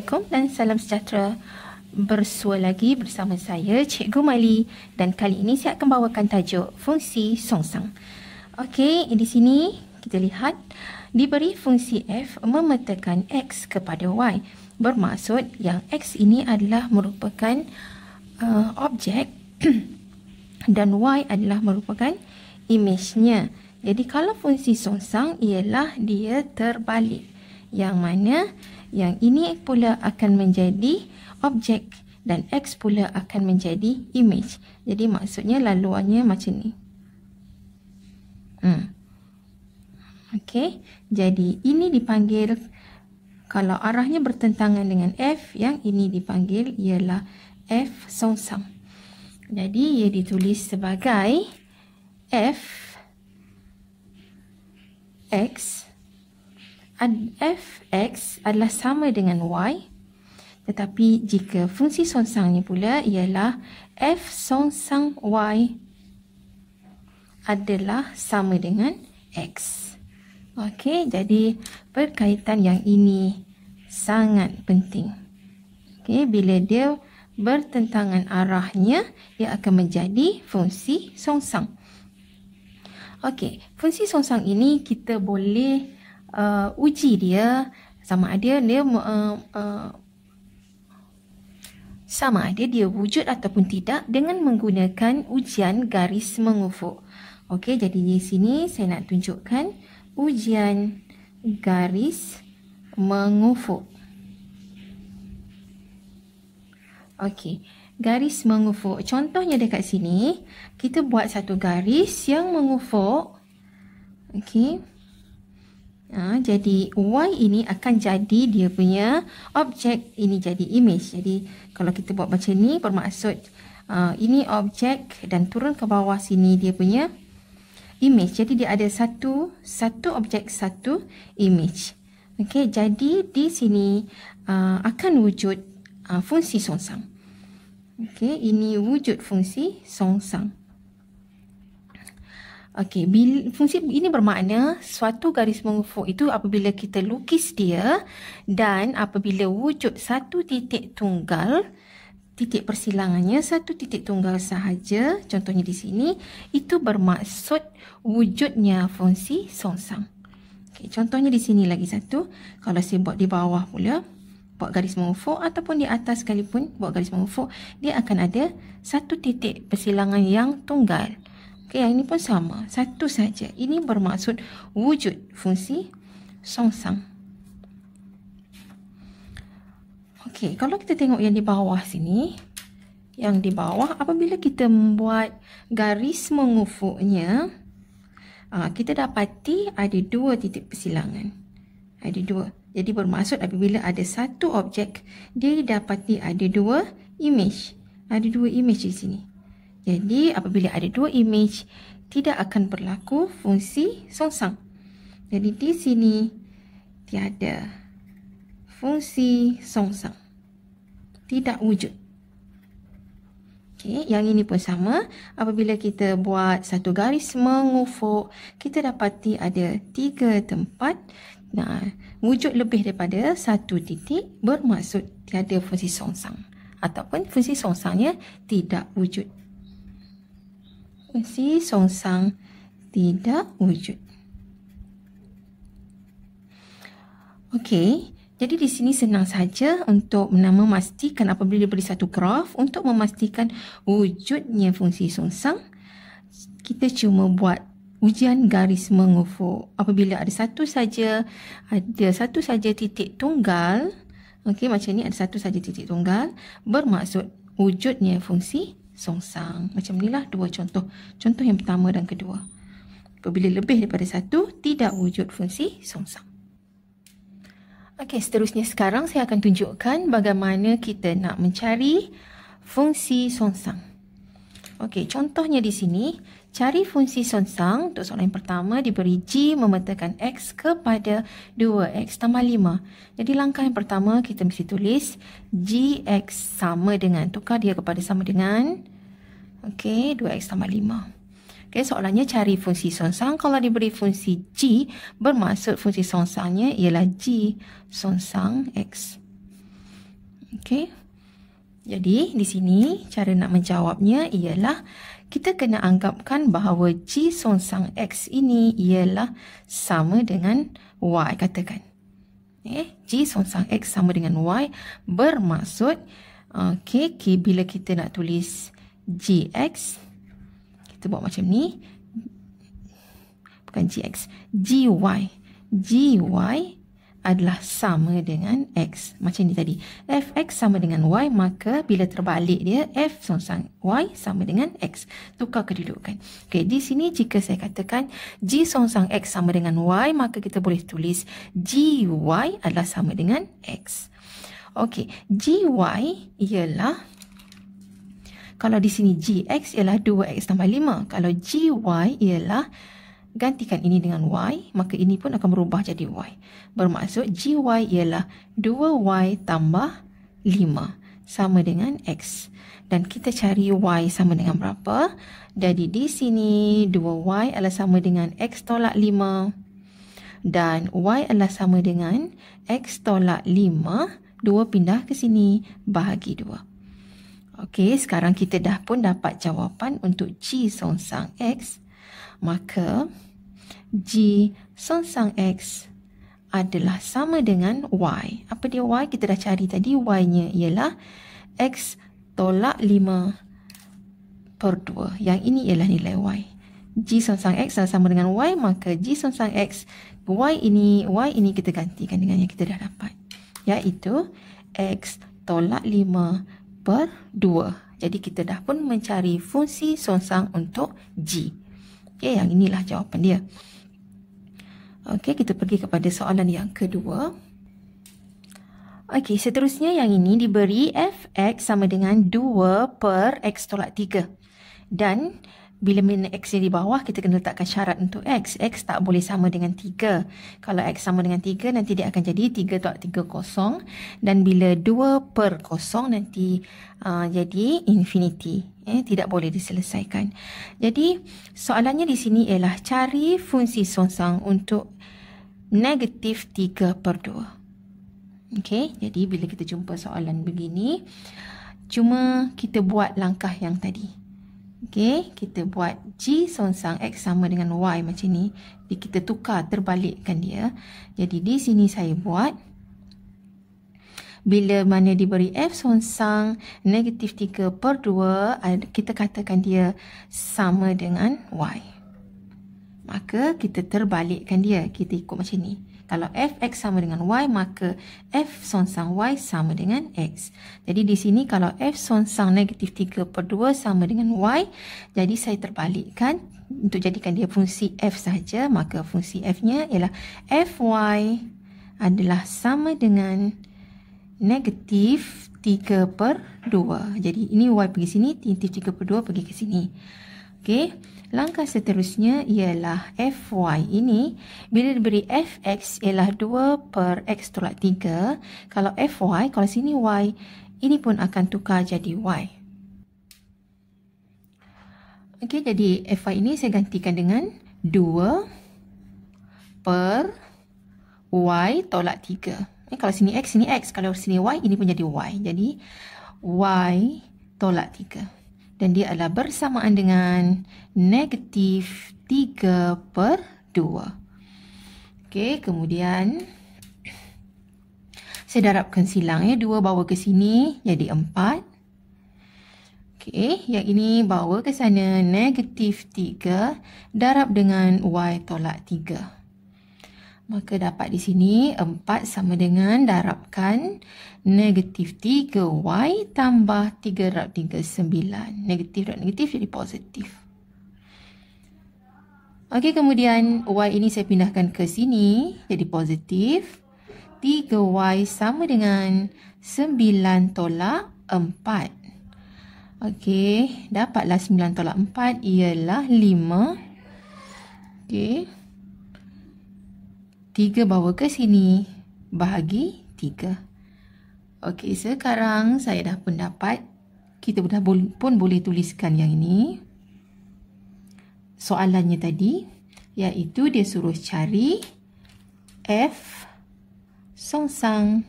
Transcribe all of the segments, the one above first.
Assalamualaikum dan salam sejahtera. Bersua lagi bersama saya Cikgu Mali dan kali ini saya akan bawakan tajuk fungsi songsang. Okey, di sini kita lihat diberi fungsi f memetakan x kepada y. Bermaksud yang x ini adalah merupakan objek dan y adalah merupakan image-nya. Jadi kalau fungsi songsang ialah dia terbalik. Yang mana yang ini pula akan menjadi objek dan x pula akan menjadi image. Jadi maksudnya laluannya macam ni. Okey, jadi ini dipanggil, kalau arahnya bertentangan dengan f, yang ini dipanggil ialah f songsang. Jadi ia ditulis sebagai f x. Fx adalah sama dengan y, tetapi jika fungsi songsangnya pula ialah f songsang y adalah sama dengan x. Okey, jadi perkaitan yang ini sangat penting. Okey, bila dia bertentangan arahnya, ia akan menjadi fungsi songsang. Okey, fungsi songsang ini kita boleh uji dia sama ada dia wujud ataupun tidak dengan menggunakan ujian garis mengufuk. Okey, jadi di sini saya nak tunjukkan ujian garis mengufuk. Okey, garis mengufuk. Contohnya dekat sini, kita buat satu garis yang mengufuk. Okey. Jadi y ini akan jadi dia punya objek, ini jadi image. Jadi kalau kita buat macam ni bermaksud ini objek dan turun ke bawah sini dia punya image. Jadi dia ada satu objek, satu image. Okey, jadi di sini akan wujud fungsi songsang. Okey, ini wujud fungsi songsang. Okey, fungsi ini bermakna suatu garis mengufuk itu apabila kita lukis dia dan apabila wujud satu titik tunggal, titik persilangannya satu titik tunggal sahaja, contohnya di sini, itu bermaksud wujudnya fungsi songsang. Okey, contohnya di sini lagi satu. Kalau saya buat di bawah pula, buat garis mengufuk ataupun di atas sekalipun buat garis mengufuk, dia akan ada satu titik persilangan yang tunggal. Okey, yang ini pun sama, satu saja. Ini bermaksud wujud fungsi songsang. Okey, kalau kita tengok yang di bawah sini, yang di bawah apabila kita membuat garis mengufuknya, kita dapati ada dua titik persilangan. Ada dua. Jadi bermaksud apabila ada satu objek, dia dapati ada dua image. Ada dua image di sini. Jadi apabila ada dua image, tidak akan berlaku fungsi songsang. Jadi di sini tiada fungsi songsang. Tidak wujud. Okey, yang ini pun sama. Apabila kita buat satu garis mengufuk, kita dapati ada 3 tempat. Nah, wujud lebih daripada satu titik bermaksud tiada fungsi songsang ataupun fungsi songsangnya tidak wujud. Fungsi songsang tidak wujud. Okey, jadi di sini senang saja untuk memastikan apabila diberi satu graf untuk memastikan wujudnya fungsi songsang, kita cuma buat ujian garis mengufuk. Apabila ada satu saja titik tunggal, okey, macam ni ada satu saja titik tunggal, bermaksud wujudnya fungsi songsang. Macam inilah dua contoh. Contoh yang pertama dan kedua. Apabila lebih daripada satu, tidak wujud fungsi songsang. Okey, seterusnya sekarang saya akan tunjukkan bagaimana kita nak mencari fungsi songsang. Okey, contohnya di sini, cari fungsi songsang. Untuk soalan yang pertama diberi G memetakan X kepada 2X tambah 5. Jadi langkah yang pertama kita mesti tulis GX sama dengan, tukar dia kepada sama dengan, okey, 2X tambah 5. Okey, soalannya cari fungsi songsang. Kalau diberi fungsi G, bermaksud fungsi songsangnya ialah G songsang X. Okey. Jadi di sini cara nak menjawabnya ialah kita kena anggapkan bahawa G songsang X ini ialah sama dengan Y, katakan. G songsang X sama dengan Y bermaksud bila kita nak tulis GX, kita buat macam ni, bukan GX, GY adalah sama dengan X. Macam ni tadi. Fx sama dengan Y, maka bila terbalik dia, F songsang Y sama dengan X. Tukar kedudukan. Okey, di sini jika saya katakan G songsang X sama dengan Y, maka kita boleh tulis GY adalah sama dengan X. Okey, GY ialah, kalau di sini GX ialah 2X tambah 5. Kalau GY ialah, gantikan ini dengan Y, maka ini pun akan berubah jadi Y. Bermaksud GY ialah 2Y tambah 5 sama dengan X. Dan kita cari Y sama dengan berapa? Jadi di sini 2Y adalah sama dengan X tolak 5. Dan Y adalah sama dengan X tolak 5. 2 pindah ke sini, bahagi 2. Okey, sekarang kita dah pun dapat jawapan untuk G songsang X. Maka G songsang X adalah sama dengan Y. Apa dia Y? Kita dah cari tadi. Y-nya ialah X tolak 5 per 2. Yang ini ialah nilai Y. G songsang X adalah sama dengan Y. Maka G songsang X, Y ini kita gantikan dengan yang kita dah dapat. Iaitu X tolak 5 per 2. Jadi kita dah pun mencari fungsi songsang untuk G. Okey, yang inilah jawapan dia. Okey, kita pergi kepada soalan yang kedua. Okey, seterusnya yang ini diberi fx sama dengan 2 per x tolak 3. Dan bila mana x di bawah, kita kena letakkan syarat untuk x. X tak boleh sama dengan 3. Kalau x sama dengan 3, nanti dia akan jadi 3 tolak 3 kosong. Dan bila 2 per kosong, nanti jadi infinity. Tidak boleh diselesaikan. Jadi, soalannya di sini ialah cari fungsi songsang untuk negatif 3 per 2. Okey, jadi bila kita jumpa soalan begini, cuma kita buat langkah yang tadi. Okey, kita buat G songsang X sama dengan Y macam ni. Kita tukar, terbalikkan dia. Jadi di sini saya buat, bila mana diberi F songsang negatif 3 per 2, kita katakan dia sama dengan Y. Maka kita terbalikkan dia. Kita ikut macam ni. Kalau fx sama dengan y, maka f songsang y sama dengan x. Jadi di sini kalau f songsang negatif 3 per 2 sama dengan y, jadi saya terbalikkan untuk jadikan dia fungsi f saja, maka fungsi f-nya ialah fy adalah sama dengan negatif 3 per 2. Jadi ini y pergi sini, negatif 3 per 2 pergi ke sini. Okey, langkah seterusnya ialah fy ini, bila diberi fx ialah 2 per x tolak 3. Kalau fy, kalau sini y, ini pun akan tukar jadi y. Okey, jadi fy ini saya gantikan dengan 2 per y tolak 3. Kalau sini x, sini x. Kalau sini y, ini pun jadi y. Jadi y tolak 3. Dan dia adalah bersamaan dengan negatif 3 per 2. Okey, kemudian saya darabkan silang. 2 bawa ke sini jadi 4. Okey, yang ini bawa ke sana negatif 3 darab dengan y tolak 3. Maka dapat di sini 4 sama dengan darabkan negatif 3y tambah 3 darab 3, 9. Negatif darab negatif jadi positif. Okey, kemudian y ini saya pindahkan ke sini jadi positif. 3y sama dengan 9 tolak 4. Okey, dapatlah 9 tolak 4 ialah 5. Okey. 3 bawa ke sini, bahagi 3. Okey, sekarang saya dah pun dapat, kita dah pun boleh tuliskan yang ini. Soalannya tadi, iaitu dia suruh cari f songsang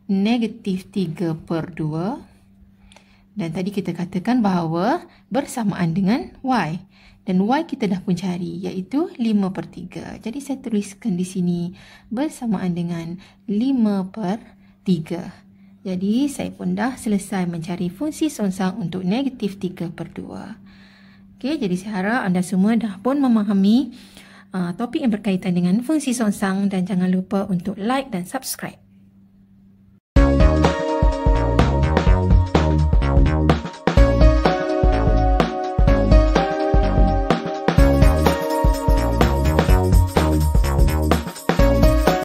negatif 3/2. Dan tadi kita katakan bahawa bersamaan dengan Y. Dan Y kita dah pun cari, iaitu 5/3. Jadi saya tuliskan di sini bersamaan dengan 5/3. Jadi saya pun dah selesai mencari fungsi songsang untuk negatif 3/2. Okey, jadi saya harap anda semua dah pun memahami topik yang berkaitan dengan fungsi songsang dan jangan lupa untuk like dan subscribe.